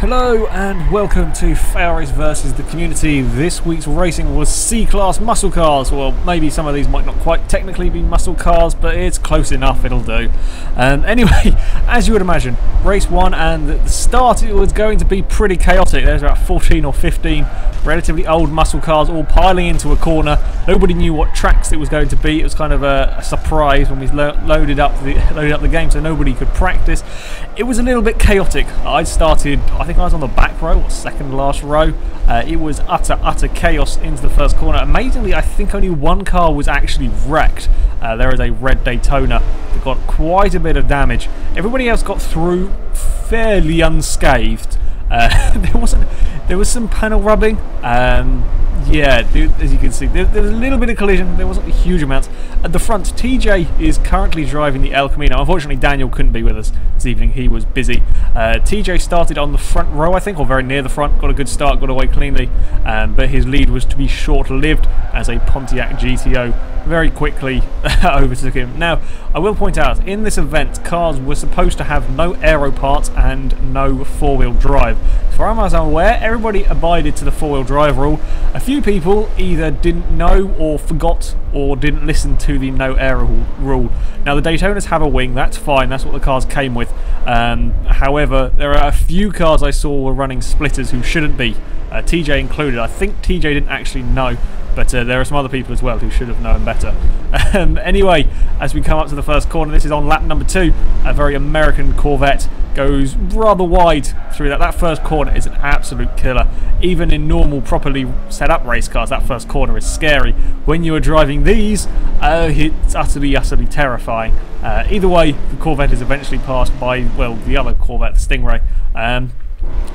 Hello and welcome to FailRace versus the community. This week's racing was C-Class muscle cars. Well, maybe some of these might not quite technically be muscle cars, but it's close enough, it'll do. Anyway, as you would imagine, race 1 and the start it was going to be pretty chaotic. There's about 14 or 15 relatively old muscle cars all piling into a corner. Nobody knew what tracks it was going to be. It was kind of a surprise when we loaded up the game, so nobody could practice. It was a little bit chaotic. I think I was on the back row, or second last row. It was utter chaos into the first corner. Amazingly, I think only one car was actually wrecked. There is a red Daytona that got quite a bit of damage. Everybody else got through fairly unscathed. There was some panel rubbing. Yeah, as you can see, there was a little bit of collision. There wasn't a huge amount. At the front, TJ is currently driving the El Camino. Unfortunately, Daniel couldn't be with us this evening. He was busy. TJ started on the front row, I think, or very near the front. Got a good start, got away cleanly. But his lead was to be short-lived as a Pontiac GTO very quickly overtook him. Now, I will point out, in this event, cars were supposed to have no aero parts and no four-wheel drive. As far as I'm aware, everybody abided to the four-wheel drive rule. A few people either didn't know or forgot or didn't listen to the no aero rule. Now, the Daytonas have a wing, that's fine, that's what the cars came with. However, there are a few cars I saw were running splitters who shouldn't be, TJ included. I think TJ didn't actually know, but there are some other people as well who should have known better. Anyway, as we come up to the first corner, this is on lap number 2. A very American Corvette goes rather wide through that. That first corner is an absolute killer. Even in normal, properly set up race cars, that first corner is scary. When you are driving these, it's utterly terrifying. Either way, the Corvette is eventually passed by, well, the other Corvette, the Stingray.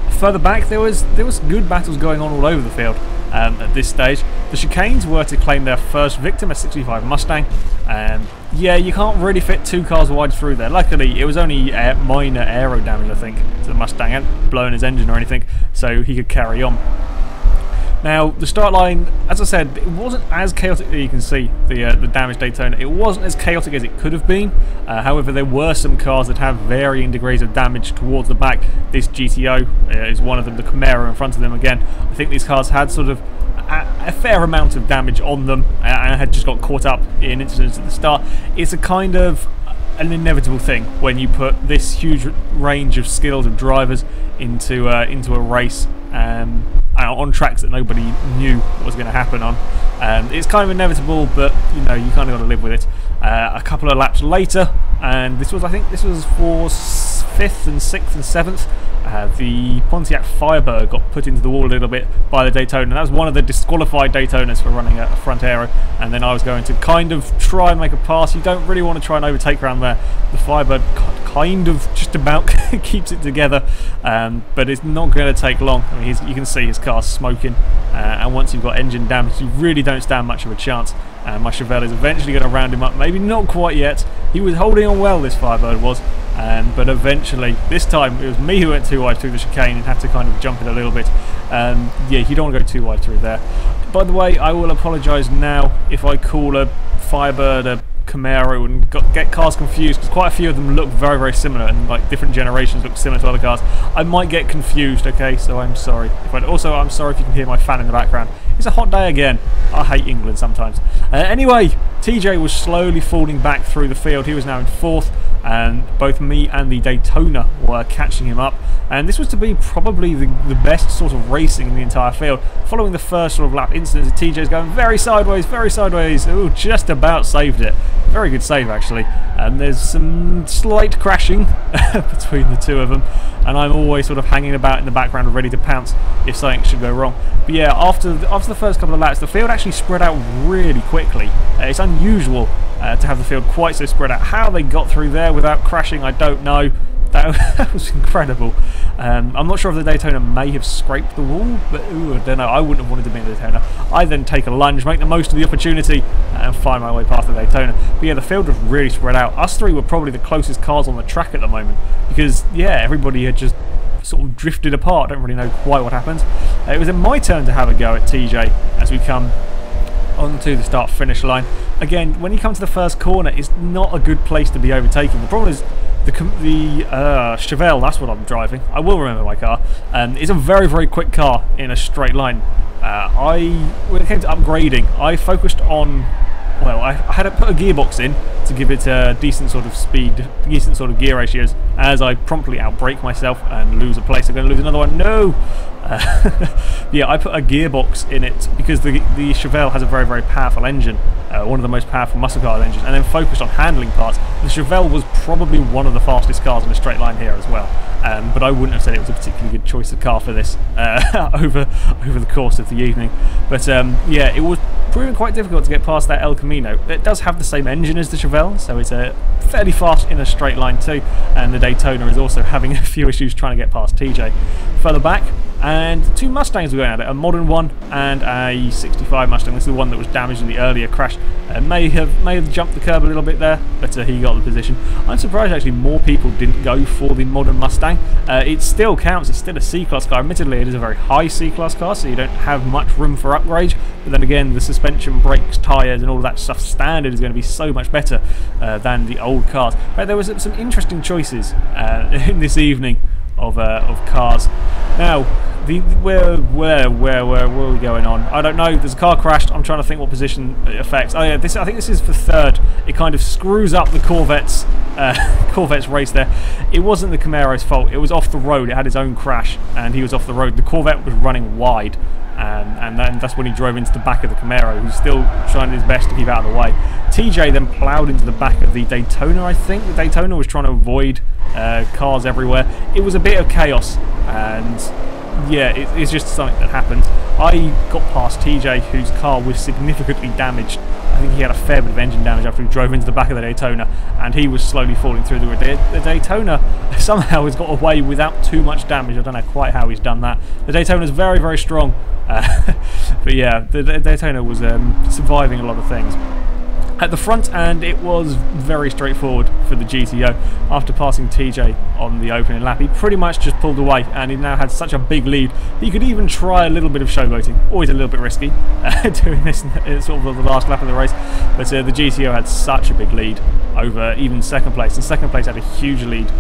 Further back, there was good battles going on all over the field. At this stage, the chicanes were to claim their first victim, a 65 Mustang. Yeah, you can't really fit two cars wide through there. Luckily, it was only minor aero damage, I think, to the Mustang. It hadn't blown his engine or anything, so he could carry on. Now, the start line, as I said, it wasn't as chaotic as you can see, the damaged Daytona. It wasn't as chaotic as it could have been. However, there were some cars that have varying degrees of damage towards the back. This GTO is one of them, the Camaro in front of them again. I think these cars had sort of a fair amount of damage on them and had just got caught up in incidents at the start. It's a kind of an inevitable thing when you put this huge range of skills of drivers into a race on tracks that nobody knew what was going to happen on. It's kind of inevitable, but you know, you kind of got to live with it. A couple of laps later, and I think this was for 5th and 6th and 7th. The Pontiac Firebird got put into the wall a little bit by the Daytona, and that was one of the disqualified Daytonas for running a front aero. And then I was going to kind of try and make a pass. You don't really want to try and overtake around there. The Firebird kind of just about keeps it together, but it's not going to take long. I mean, you can see his car's smoking, and once you've got engine damage, you really don't stand much of a chance. My Chevelle is eventually going to round him up. Maybe not quite yet. He was holding on well, this Firebird was. But eventually, this time, it was me who went too wide through the chicane and had to kind of jump it a little bit. Yeah, you don't want to go too wide through there. By the way, I will apologise now if I call a Firebird a Camaro and get cars confused, because quite a few of them look very similar, and like different generations look similar to other cars. I might get confused, okay, so I'm sorry. Also, I'm sorry if you can hear my fan in the background. It's a hot day again. I hate England sometimes. Anyway, TJ was slowly falling back through the field. He was now in 4th, and both me and the Daytona were catching him up. And this was to be probably the best sort of racing in the entire field. Following the first sort of lap incident, TJ's going very sideways. Ooh, just about saved it. Very good save, actually. And there's some slight crashing between the two of them, and I'm always sort of hanging about in the background ready to pounce if something should go wrong. But yeah, after the first couple of laps, the field actually spread out really quickly. It's unusual to have the field quite so spread out. How they got through there without crashing, I don't know. That was incredible. I'm not sure if the Daytona may have scraped the wall, but ooh, I don't know. I wouldn't have wanted to be in the Daytona. I then take a lunge, make the most of the opportunity, and find my way past the Daytona. But yeah, the field was really spread out. Us three were probably the closest cars on the track at the moment, because yeah, everybody had just sort of drifted apart. I don't really know quite what happened. It was then my turn to have a go at TJ as we come onto the start-finish line. Again, when you come to the first corner, it's not a good place to be overtaken. The problem is The Chevelle, that's what I'm driving. I will remember my car. It's a very, very quick car in a straight line. When it came to upgrading, I focused on, well, I had to put a gearbox in to give it a decent sort of speed, decent sort of gear ratios, as I promptly outbrake myself and lose a place. I'm going to lose another one. No! Yeah, I put a gearbox in it because the Chevelle has a very, very powerful engine, one of the most powerful muscle car engines, and then focused on handling parts. The Chevelle was probably one of the fastest cars in a straight line here as well, but I wouldn't have said it was a particularly good choice of car for this over the course of the evening. But yeah, it was proving quite difficult to get past that El Camino. It does have the same engine as the Chevelle, so it's fairly fast in a straight line too, and the Daytona is also having a few issues trying to get past TJ. Further back, and two Mustangs were going at it, a modern one and a 65 Mustang. This is the one that was damaged in the earlier crash. May have jumped the curb a little bit there, but he got the position. I'm surprised actually more people didn't go for the modern Mustang. It still counts, it's still a C-Class car. Admittedly, it is a very high C-Class car, so you don't have much room for upgrade, but then again, the suspension, brakes, tyres and all of that stuff standard is going to be so much better than the old cars. But there was some interesting choices in this evening of cars. Now, where are we going on? I don't know. There's a car crashed. I'm trying to think what position it affects. Oh yeah, I think this is for third. It kind of screws up the Corvette's race there. It wasn't the Camaro's fault. It was off the road. It had its own crash, and he was off the road. The Corvette was running wide, and then that's when he drove into the back of the Camaro, who's still trying his best to keep out of the way. TJ then ploughed into the back of the Daytona, I think. The Daytona was trying to avoid cars everywhere. It was a bit of chaos, and yeah, it's just something that happens. I got past TJ, whose car was significantly damaged. I think he had a fair bit of engine damage after he drove into the back of the Daytona, and he was slowly falling through the Daytona somehow has got away without too much damage. I don't know quite how he's done that. The Daytona's very, very strong, but yeah, the Daytona was surviving a lot of things at the front, and it was very straightforward for the GTO. After passing TJ on the opening lap, he pretty much just pulled away, and he now had such a big lead he could even try a little bit of showboating. Always a little bit risky doing this in sort of the last lap of the race, but the GTO had such a big lead over even second place, and second place had a huge lead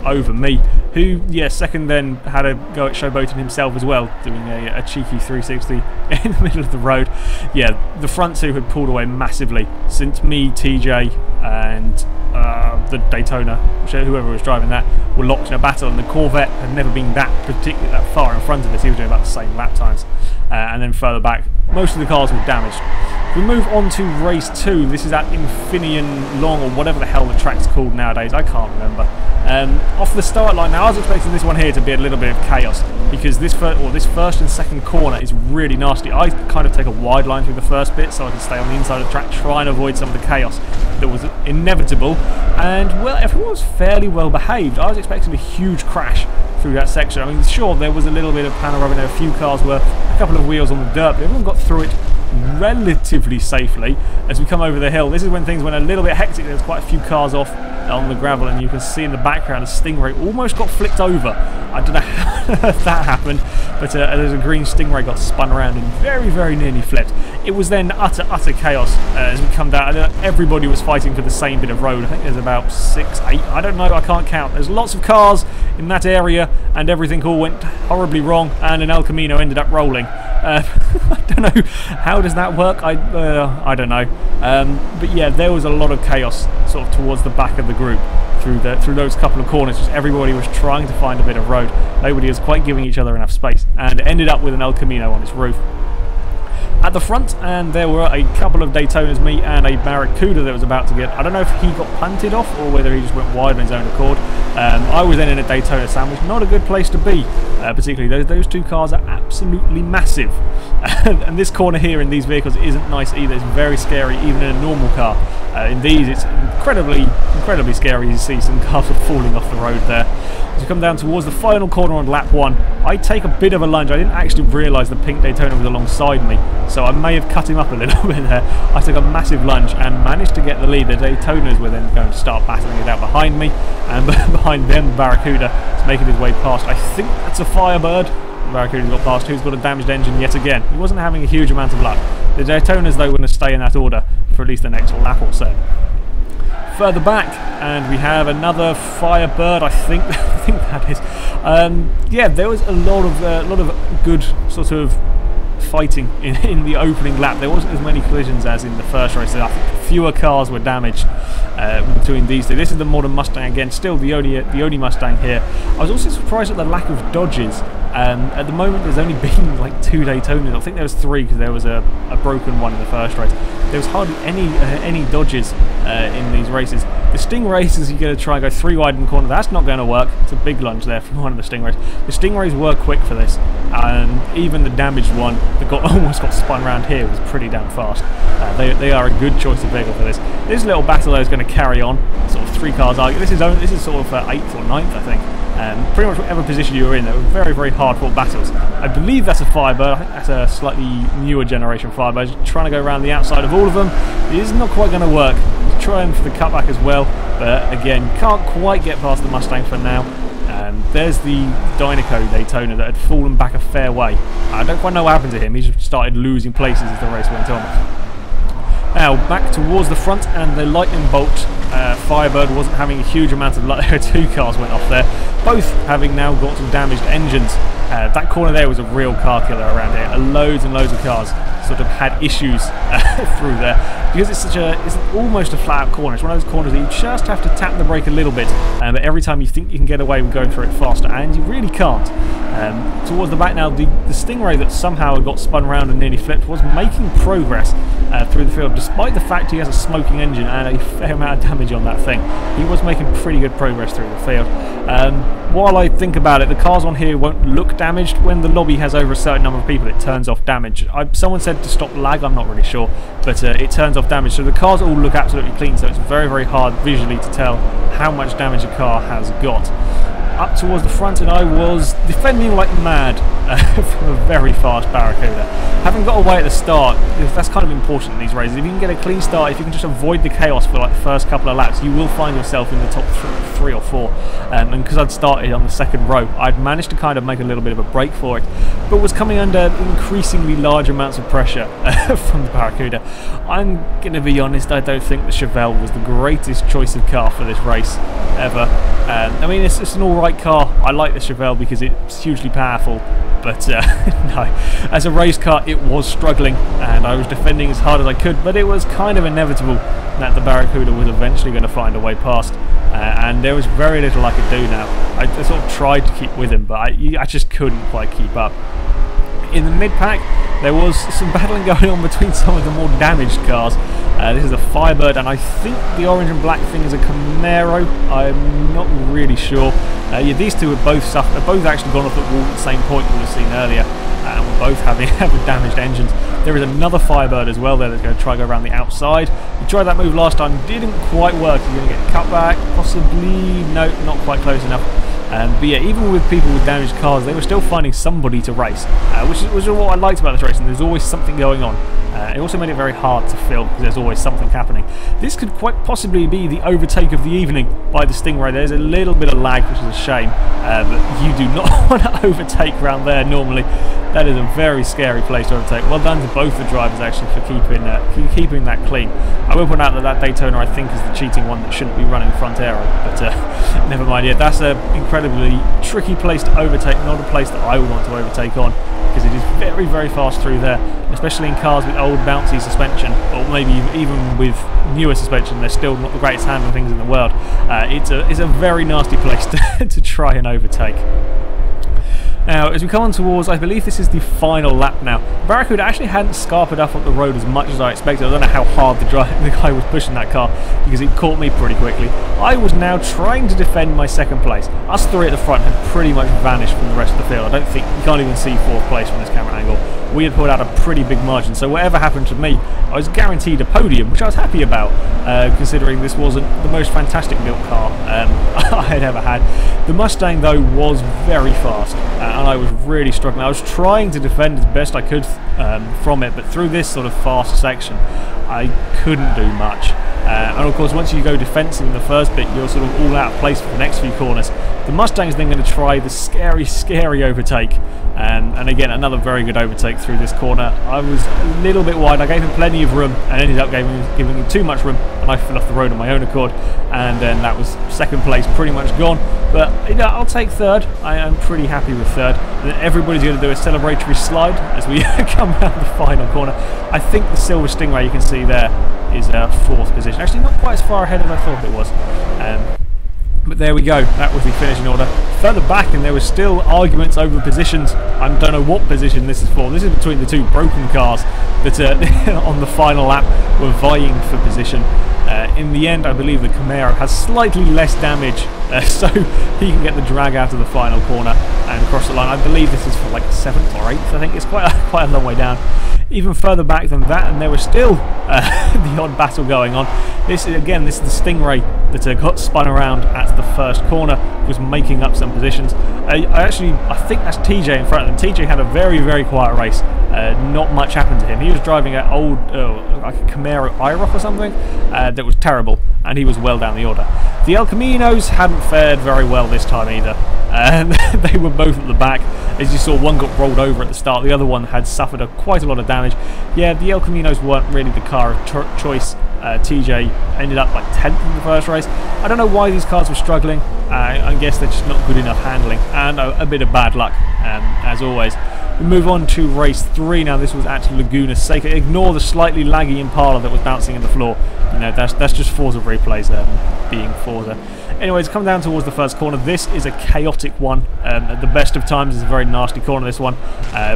over me, who, yeah, second then had a go at showboating himself as well, doing a cheeky 360 in the middle of the road. Yeah, the front two had pulled away massively since me, TJ and the Daytona, whoever was driving that, were locked in a battle, and the Corvette had never been particularly that far in front of us. He was doing about the same lap times, and then further back most of the cars were damaged. We move on to race 2. This is at Infineon Long, or whatever the hell the track's called nowadays. I can't remember. Off the start line, now I was expecting this one here to be a little bit of chaos, because this first and second corner is really nasty. I kind of take a wide line through the first bit so I can stay on the inside of the track, try and avoid some of the chaos that was inevitable. And well, everyone was fairly well behaved. I was expecting a huge crash through that section. I mean, sure, there was a little bit of panel rubbing there, a few cars were a couple of wheels on the dirt, but everyone got through it relatively safely. As we come over the hill, this is when things went a little bit hectic. There's quite a few cars off on the gravel, and you can see in the background a Stingray almost got flicked over. I don't know how that happened, but there's a green Stingray got spun around and very, very nearly flipped. It was then utter chaos as we come down. Everybody was fighting for the same bit of road. I think there's about 6, 8, I don't know, I can't count. There's lots of cars in that area, and everything all went horribly wrong, and an El Camino ended up rolling. I don't know, how does that work? I don't know. But yeah, there was a lot of chaos sort of towards the back of the group through those couple of corners. Just everybody was trying to find a bit of road. Nobody was quite giving each other enough space, and it ended up with an El Camino on its roof. At the front, and there were a couple of Daytonas, me and a Barracuda that was about to get, I don't know if he got punted off or whether he just went wide on his own accord. I was then in a Daytona sandwich, not a good place to be, particularly those two cars are absolutely massive. And this corner here in these vehicles isn't nice either. It's very scary even in a normal car. In these it's incredibly scary. You see some cars falling off the road there. As we come down towards the final corner on lap 1, I take a bit of a lunge. I didn't actually realise the pink Daytona was alongside me, so I may have cut him up a little bit there. I took a massive lunge and managed to get the lead. The Daytonas were then going to start battling it out behind me, and behind them the Barracuda is making his way past. I think that's a Firebird. The Barracuda's got past, who's got a damaged engine yet again. He wasn't having a huge amount of luck. The Daytonas though were going to stay in that order for at least the next lap or so. further back, and we have another Firebird. I think that is. Yeah, there was a lot of good sort of fighting in the opening lap. There wasn't as many collisions as in the first race, so I think fewer cars were damaged between these two. This is the modern Mustang again, still the only Mustang here. I was also surprised at the lack of dodges. At the moment there's only been like 2 Daytonas. I think there was 3 because there was a broken one in the first race. There was hardly any dodges in these races. The Stingrays, you're going to try and go 3 wide in the corner. That's not going to work. It's a big lunge there from one of the Stingrays. The Stingrays were quick for this. Even the damaged one that almost got spun around here was pretty damn fast. They are a good choice of vehicle for this. This little battle though is going to carry on. Sort of 3 cars argue. This is sort of 8th or 9th, I think. Pretty much whatever position you were in, they were very, very hard fought battles. I believe that's a Firebird. I think that's a slightly newer generation Firebird. Just trying to go around the outside of all of them. It is not quite going to work. He's trying for the cutback as well, but again, can't quite get past the Mustang for now. There's the Dynaco Daytona that had fallen back a fair way. I don't quite know what happened to him. He just started losing places as the race went on. Now back towards the front, and the Lightning Bolt Firebird wasn't having a huge amount of luck. 2 cars went off there, both having now got some damaged engines. That corner there was a real car killer around here. Loads and loads of cars sort of had issues through there because it's almost a flat out corner. It's one of those corners that you just have to tap the brake a little bit, but every time you think you can get away with going through it faster, and you really can't. Towards the back now, the Stingray that somehow got spun around and nearly flipped was making progress through the field, despite the fact he has a smoking engine and a fair amount of damage on that thing. He was making pretty good progress through the field. While I think about it, the cars on here won't look damaged. When the lobby has over a certain number of people, it turns off damage. Someone said to stop lag, I'm not really sure, but it turns off damage. So the cars all look absolutely clean, so it's very, very hard visually to tell how much damage a car has got. Up towards the front, and I was defending like mad from a very fast Barracuda. Having got away at the start, that's kind of important in these races. If you can get a clean start, if you can just avoid the chaos for like the first couple of laps, you will find yourself in the top 3 or 4. And because I'd started on the second row, I'd managed to kind of make a little bit of a break for it, but was coming under increasingly large amounts of pressure from the Barracuda. I'm going to be honest, I don't think the Chevelle was the greatest choice of car for this race ever. I mean, it's an alright car. I like the Chevelle because it's hugely powerful, but no, as a race car it was struggling, and I was defending as hard as I could, but it was kind of inevitable that the Barracuda was eventually going to find a way past, and there was very little I could do now. I sort of tried to keep with him, but I just couldn't quite keep up. In the mid-pack, there was some battling going on between some of the more damaged cars. This is a Firebird, and I think the orange and black thing is a Camaro. I'm not really sure. Yeah, these two have both actually gone off the wall at the same point we were seen earlier, and we're both having damaged engines. There is another Firebird as well there that's going to try to go around the outside. We tried that move last time, didn't quite work. You're going to get cut back, possibly. No, not quite close enough. But yeah, even with people with damaged cars, they were still finding somebody to race, which is what I liked about this race, and there's always something going on. It also made it very hard to film because there's always something happening. This could quite possibly be the overtake of the evening by the Stingray. There's a little bit of lag, which is a shame, but you do not want to overtake around there normally. That is a very scary place to overtake. Well done to both the drivers actually for keeping that clean. I will point out that Daytona I think is the cheating one that shouldn't be running front aero, but never mind. Yeah, that's an incredibly tricky place to overtake, not a place that I would want to overtake on, because it is very, very fast through there, especially in cars with old bouncy suspension, or maybe even with newer suspension. They're still not the greatest handling things in the world. It's a very nasty place to try and overtake. Now, as we come on towards, I believe this is the final lap now. Barracuda actually hadn't scarpered up the road as much as I expected. I don't know how hard the guy was pushing that car, because it caught me pretty quickly. I was now trying to defend my second place. Us 3 at the front had pretty much vanished from the rest of the field. I don't think, you can't even see 4th place from this camera angle. We had pulled out a pretty big margin, so whatever happened to me, I was guaranteed a podium, which I was happy about, considering this wasn't the most fantastic built car I had ever had. The Mustang, though, was very fast, and I was really struggling. I was trying to defend as best I could from it, but through this sort of fast section, I couldn't do much. And of course, once you go defensive in the first bit, you're sort of all out of place for the next few corners. The Mustang's then going to try the scary overtake. And again, another very good overtake through this corner. I was a little bit wide. I gave him plenty of room and ended up giving him too much room, and I fell off the road on my own accord. And then that was second place pretty much gone. But you know, I'll take third. I am pretty happy with third. And then everybody's going to do a celebratory slide as we come around the final corner. I think the Silver Stingray you can see there is fourth position. Actually, not quite as far ahead as I thought it was. But there we go, that was the finishing order. Further back, and there was still arguments over positions. I don't know what position this is for. This is between the two broken cars that on the final lap were vying for position. In the end, I believe the Camaro has slightly less damage, so he can get the drag out of the final corner and cross the line. I believe this is for like 7th or 8th. I think it's quite a long way down. Even further back than that, and there was still the odd battle going on. This is the Stingray that got spun around at the first corner, was making up some positions. I think that's TJ in front of them. TJ had a very quiet race. Not much happened to him. He was driving an old like a Camaro IROC or something that was terrible, and he was well down the order. The El Caminos hadn't fared very well this time either. They were both at the back. As you saw, one got rolled over at the start, the other one had suffered quite a lot of damage. Yeah, the El Caminos weren't really the car of choice. TJ ended up like 10th in the first race. I don't know why these cars were struggling. I guess they're just not good enough handling, and a bit of bad luck, as always. We move on to race 3 now. This was at Laguna Seca. Ignore the slightly laggy Impala that was bouncing in the floor. You know, that's just Forza replays being Forza. Anyways, come down towards the first corner. This is a chaotic one. At the best of times, it's a very nasty corner, this one,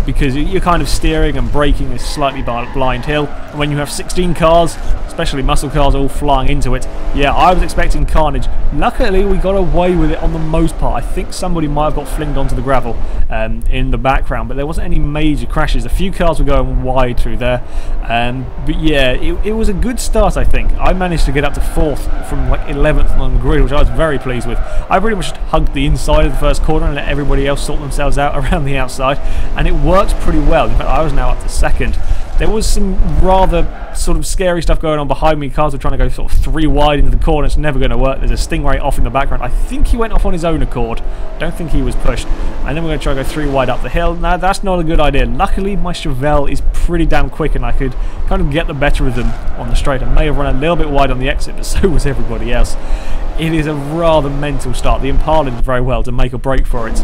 because you're kind of steering and braking this slightly blind hill. And when you have 16 cars, especially muscle cars, all flying into it, yeah, I was expecting carnage. Luckily, we got away with it on the most part. I think somebody might have got flinged onto the gravel in the background, but there wasn't any major crashes. A few cars were going wide through there. But yeah, it was a good start, I think. I managed to get up to 4th from like 11th on the grid, which I was very pleased with. I pretty much hugged the inside of the first corner and let everybody else sort themselves out around the outside, and it worked pretty well. In fact, I was now up to 2nd. There was some rather sort of scary stuff going on behind me. Cars were trying to go sort of 3 wide into the corner. It's never going to work. There's a Stingray off in the background. I think he went off on his own accord. I don't think he was pushed. And then we're going to try to go 3 wide up the hill. Now, that's not a good idea. Luckily, my Chevelle is pretty damn quick, and I could kind of get the better of them on the straight. I may have run a little bit wide on the exit, but so was everybody else. It is a rather mental start. The Impala did very well to make a break for it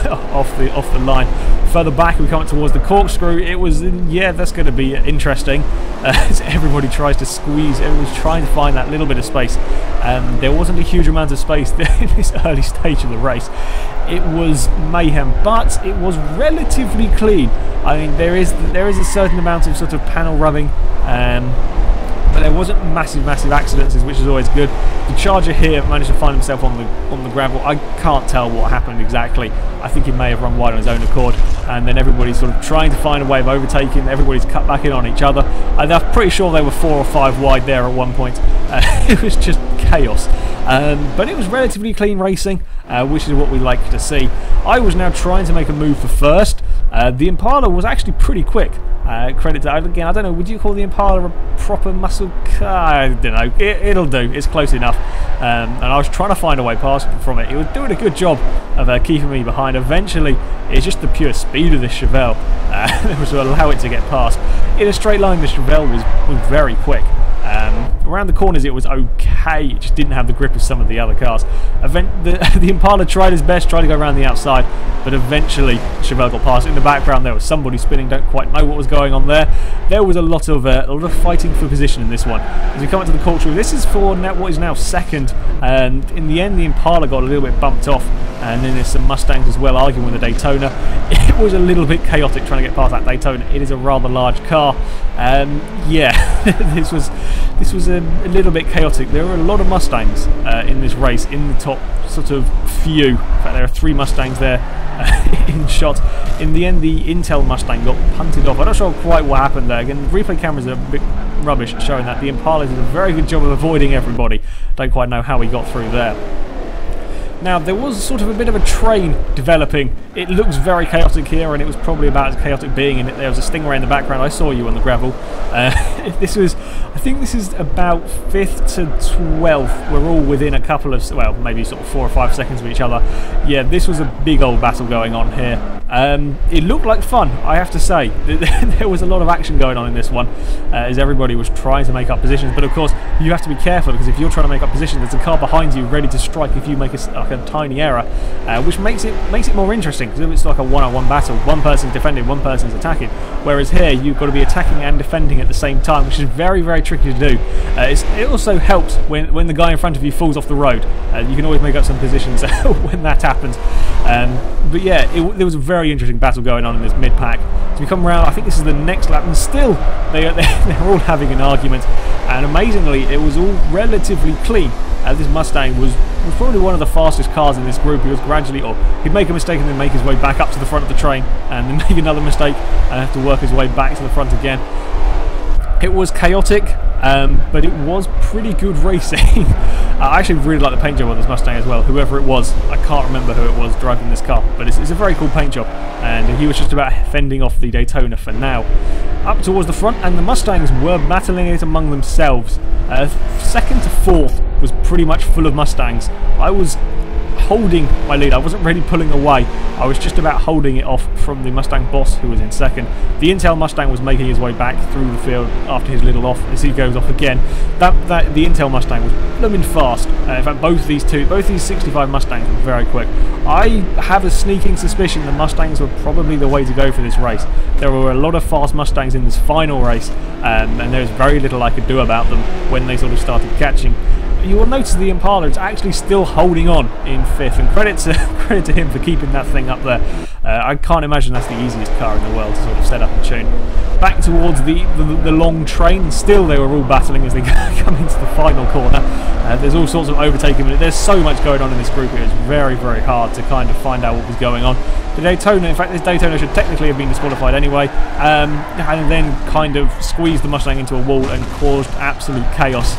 off the line. Further back, we come up towards the corkscrew. It was, yeah, that's going to be interesting. As everybody tries to squeeze, everyone's trying to find that little bit of space. There wasn't a huge amount of space in this early stage of the race. It was mayhem, but it was relatively clean. I mean, there is a certain amount of sort of panel rubbing. But there wasn't massive accidents, which is always good. The Charger here managed to find himself on the gravel. I can't tell what happened exactly. I think he may have run wide on his own accord, and then everybody's sort of trying to find a way of overtaking. Everybody's cut back in on each other. And I'm pretty sure they were 4 or 5 wide there at one point. It was just chaos. But it was relatively clean racing, which is what we like to see. I was now trying to make a move for first. The Impala was actually pretty quick. Credit to, again, I don't know, would you call the Impala a proper muscle car? I don't know, it'll do, it's close enough. And I was trying to find a way past from it. It was doing a good job of keeping me behind. Eventually, it's just the pure speed of this Chevelle that was to allow it to get past. In a straight line, the Chevelle was very quick. Around the corners it was okay, it just didn't have the grip of some of the other cars. The Impala tried his best, tried to go around the outside, but eventually Chevelle got past. In the background there was somebody spinning, don't quite know what was going on there. There was a lot of fighting for position in this one. As we come up to the corkscrew, this is for what is now 2nd, and in the end the Impala got a little bit bumped off, and then there's some Mustangs as well arguing with the Daytona. It was a little bit chaotic trying to get past that Daytona. It is a rather large car. Yeah, this was a little bit chaotic. There were a lot of Mustangs in this race, in the top sort of few. In fact, there are 3 Mustangs there in shot. In the end, the Intel Mustang got punted off. I'm not sure quite what happened there. Again, the replay cameras are a bit rubbish, showing that the Impala did a very good job of avoiding everybody. Don't quite know how he got through there. Now, there was sort of a bit of a train developing. It looks very chaotic here, and it was probably about as chaotic being in it. There was a stingray in the background. I saw you on the gravel. I think this is about 5th to 12th. We're all within a couple of, well, maybe sort of 4 or 5 seconds of each other. Yeah, this was a big old battle going on here. It looked like fun, I have to say. There was a lot of action going on in this one, as everybody was trying to make up positions. But of course, you have to be careful, because if you're trying to make up positions, there's a car behind you ready to strike if you make a tiny error, which makes it more interesting, because if it's like a one-on-one battle, one person's defending, one person's attacking, whereas here you've got to be attacking and defending at the same time, which is very, very tricky to do. It also helps when the guy in front of you falls off the road. You can always make up some positions when that happens. But yeah, there was a very interesting battle going on in this mid-pack. So we come around, I think this is the next lap, and still they're all having an argument, and amazingly it was all relatively clean. This Mustang was probably one of the fastest cars in this group. He was gradually, or he'd make a mistake and then make his way back up to the front of the train, and then make another mistake and have to work his way back to the front again. It was chaotic, but it was pretty good racing. I actually really like the paint job on this Mustang as well. Whoever it was, I can't remember who it was driving this car, but it's a very cool paint job, and he was just about fending off the Daytona for now. Up towards the front, and the Mustangs were battling it among themselves. 2nd to 4th was pretty much full of Mustangs. I was holding my lead. I wasn't really pulling away. I was just about holding it off from the Mustang boss, who was in 2nd. The Intel Mustang was making his way back through the field after his little off, as he goes off again. The Intel Mustang was blooming fast. In fact, both these 65 Mustangs were very quick. I have a sneaking suspicion the Mustangs were probably the way to go for this race. There were a lot of fast Mustangs in this final race, and there was very little I could do about them when they sort of started catching. You will notice the Impala is actually still holding on in 5th, and credit to him for keeping that thing up there. I can't imagine that's the easiest car in the world to sort of set up and tune. Back towards the long train, still they were all battling as they come into the final corner. There's all sorts of overtaking, but there's so much going on in this group, it was very, very hard to kind of find out what was going on. The Daytona, in fact, this Daytona should technically have been disqualified anyway, and then kind of squeezed the Mustang into a wall and caused absolute chaos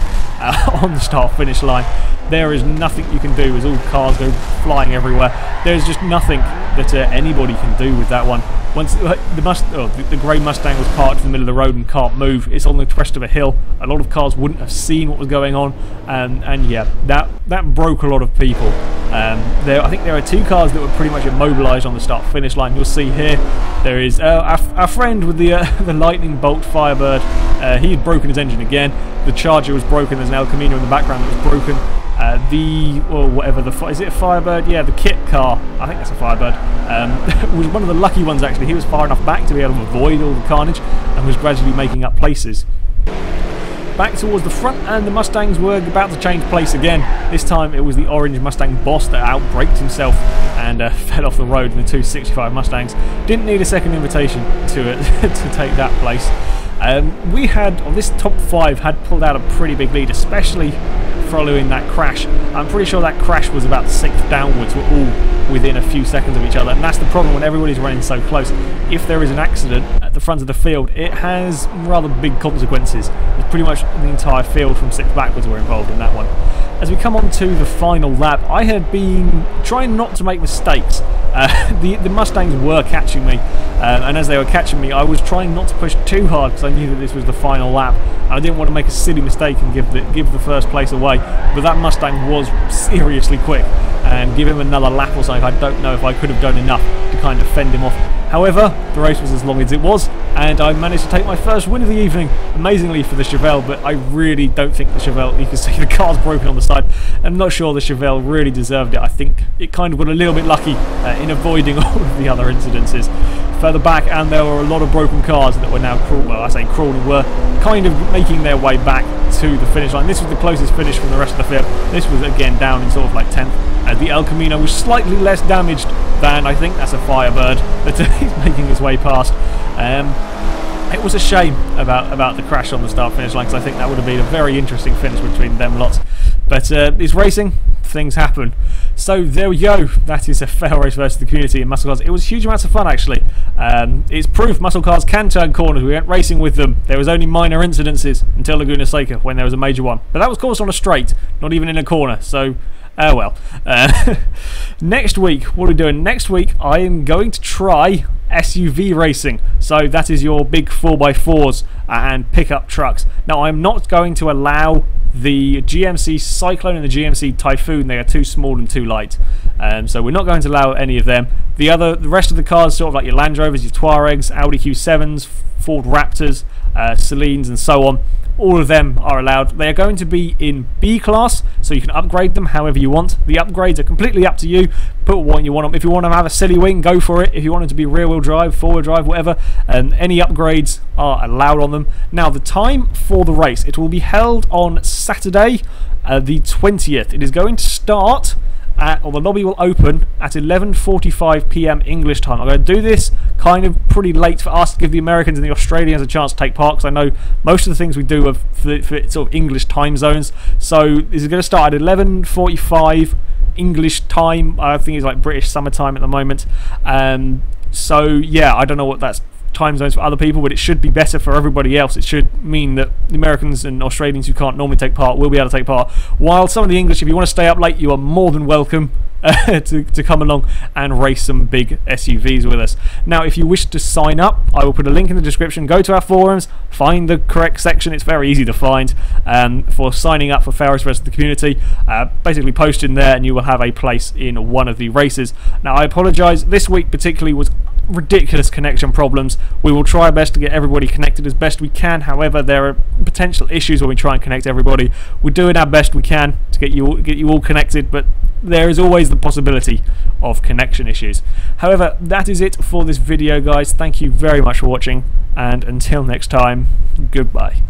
on the start-finish line. There is nothing you can do as all cars go flying everywhere. There's just nothing that anybody can do with that one. Once the grey Mustang was parked in the middle of the road and can't move, it's on the crest of a hill. A lot of cars wouldn't have seen what was going on, and yeah, that broke a lot of people. I think there are 2 cars that were pretty much immobilised on the start-finish line. You'll see here there is our friend with the lightning bolt Firebird. He had broken his engine again. The Charger was broken. There's an El Camino in the background that was broken. Is it a Firebird? Yeah, the kit car, I think that's a Firebird, was one of the lucky ones actually. He was far enough back to be able to avoid all the carnage and was gradually making up places. Back towards the front, and the Mustangs were about to change place again. This time it was the orange Mustang boss that outbraked himself and fell off the road, and the 265 Mustangs didn't need a second invitation to take that place. We had, on this top 5, had pulled out a pretty big lead, especially following that crash. I'm pretty sure that crash was about 6th downwards. We're all within a few seconds of each other, and that's the problem when everybody's running so close. If there is an accident at the front of the field, it has rather big consequences. It's pretty much the entire field from 6th backwards were involved in that one. As we come on to the final lap, I had been trying not to make mistakes. The Mustangs were catching me, and as they were catching me, I was trying not to push too hard because I knew that this was the final lap. I didn't want to make a silly mistake and give the first place away. But that Mustang was seriously quick, and give him another lap or something, I don't know if I could have done enough to kind of fend him off. However, the race was as long as it was, and I managed to take my first win of the evening, amazingly for the Chevelle, but I really don't think the Chevelle, you can see the car's broken on the side. I'm not sure the Chevelle really deserved it. I think it kind of got a little bit lucky in avoiding all of the other incidences. Further back, and there were a lot of broken cars that were now crawling, were kind of making their way back to the finish line. This was the closest finish from the rest of the field. This was again down in sort of like 10th. The El Camino was slightly less damaged than, I think that's a Firebird, but he's making his way past. It was a shame about the crash on the start-finish line, because I think that would have been a very interesting finish between them lots. But it's racing, things happen. So there we go, that is a FailRace versus the community in muscle cars. It was huge amounts of fun actually. It's proof muscle cars can turn corners. We went racing with them. There was only minor incidences until Laguna Seca when there was a major one. But that was caused on a straight, not even in a corner. So Well. Next week, what are we doing? Next week, I am going to try SUV racing. So that is your big 4x4s and pickup trucks. Now, I'm not going to allow the GMC Cyclone and the GMC Typhoon. They are too small and too light. So we're not going to allow any of them. The rest of the cars, sort of like your Land Rovers, your Tuaregs, Audi Q7s, Ford Raptors, Celines, and so on. All of them are allowed. They are going to be in B class, so you can upgrade them however you want. The upgrades are completely up to you. Put what you want them. If you want them to have a silly wing, go for it. If you want them to be rear-wheel drive, four-wheel drive, whatever, any upgrades are allowed on them. Now, the time for the race, it will be held on Saturday, the 20th. It is going to start or the lobby will open at 11:45 PM English time. I'm going to do this kind of pretty late for us to give the Americans and the Australians a chance to take part, because I know most of the things we do are for sort of English time zones. So this is going to start at 11:45 English time. I think it's like British summertime at the moment. So yeah, I don't know what that's time zones for other people, but it should be better for everybody else. It should mean that the Americans and Australians who can't normally take part will be able to take part, while some of the English, if you want to stay up late, you are more than welcome to come along and race some big SUVs with us. Now, if you wish to sign up, I will put a link in the description. Go to our forums, find the correct section. It's very easy to find for signing up for FailRace versus the community. Basically post in there and you will have a place in one of the races. Now, I apologise, this week particularly was ridiculous connection problems. We will try our best to get everybody connected as best we can. However, there are potential issues when we try and connect everybody. We're doing our best we can to get you all connected, but there is always the possibility of connection issues. However, that is it for this video, guys. Thank you very much for watching, and until next time, goodbye.